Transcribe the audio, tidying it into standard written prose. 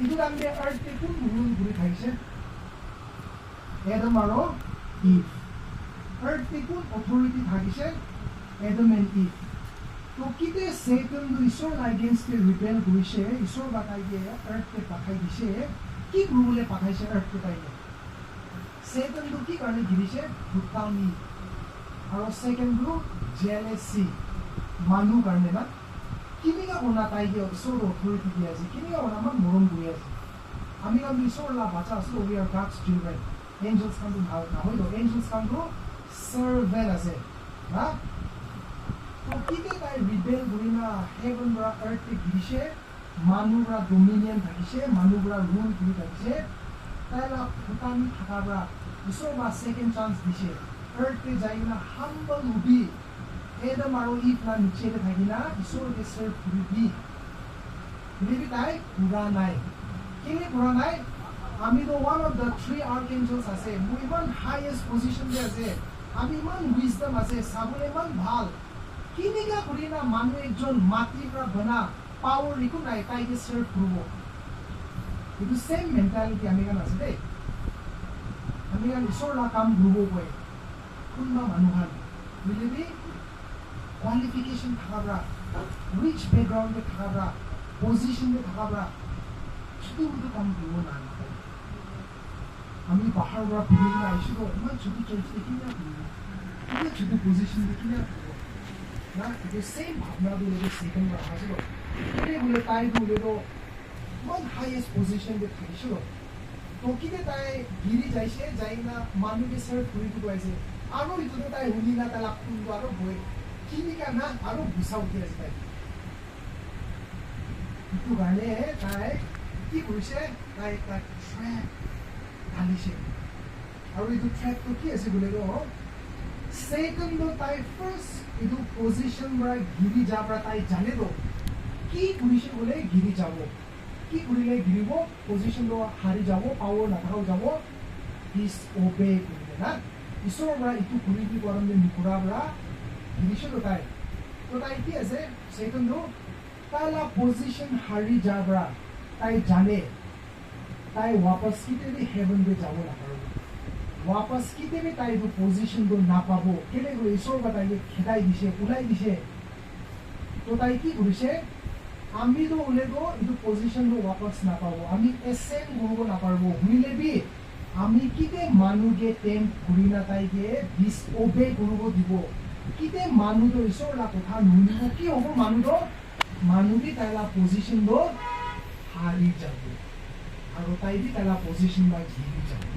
itu kami earth pun rule guri thaise Adam aro Eve earth pun authority thagise Adam and Eve to kite Satan do isor against the rebel gurise isor batai ge earth pe pathai dise ki rule pathaise earth pe paile Satan do ki karone girise bhutami aro second group jealousy manu karone na kimiga ona tai ge isor authority di ase kimiga ona man morom guri ase ami kam isor la bacha aso we are God's children angels kan do na hoilo angels kan do servant ase ha to kite tai rebel gurina heaven ra earth pe girise manu ra dominion thakise manu ra rule guri thakise taila bhutami thakabra isor ba second chance dise earth pe jaina humble ubi Adam aro Eve na niche te thakina isor ke serve guri bi tai pura nai kini pura nai ami do one of the three archangels ase mu iman highest position de ase ami iman wisdom ase sabule iman bhal kiniga kurina manu ekjon mati pra bana power riku nai tai ke serve kurubo itu same mentality ami kan ase dei ami kan isor la kam kurubo koi kunba manuhan bilibi qualification thakabra rich background de thakabra position de thakabra chudu kam kurubo na আমি বাহার বড় building আইছিল ইমান ছোট চলছে কিনা কিনা ছোট position কিনা না এটা সেম ভাবনা দিয়ে সেকেন্ড বার আসছিল এটা বলে তাই বলে তো ইমান হাইয়েস্ট পজিশন দে থাকিছিল তো কিনে তাই গিরি যাইছে যাই না মানুষকে সার্ভ করে দিব আইছে আৰু ইটো তাই হুলি না তালা কোনটো আৰু বই কিনিকা না আৰু গুছা উঠি আছে তাই ইটো গানে তাই কি কৰিছে তাই তাক ট্ৰেপ ঢালিছে আৰু এইটো ট্ৰেপটো কি আছে বোলে ৰ Satan do tai first idu position ra giri jabra tai jane do ki purise bole giri jabo ki purile giribo position do hari jabo power na thau jabo disobey kurile na isor ra itu puriti koramde nikura bra girise do tai ki ase Satan do tala position hari jabra tai jane tai wapas kiteli heaven de jabo na paro वापस किते भी ताई दो position दो ना पाबो केले गो ईश्वर बताइए खेदाई दिसे उलाई दिसे तो ताई की কৰিছে আমি তো উলে গো ইটো পজিশন দো वापस না পাবো আমি এসেন গো না পারবো হুইলে বি আমি কিতে মানুগে টেম ঘুরি না তাইকে ডিসওবে করব দিব কিতে মানু তো ईश्वर লা কথা নুনিব কি হবো মানু দি তাইলা পজিশন দো হারি যাব আৰু তাই দি তাইলা পজিশন বা ঘিৰি যাব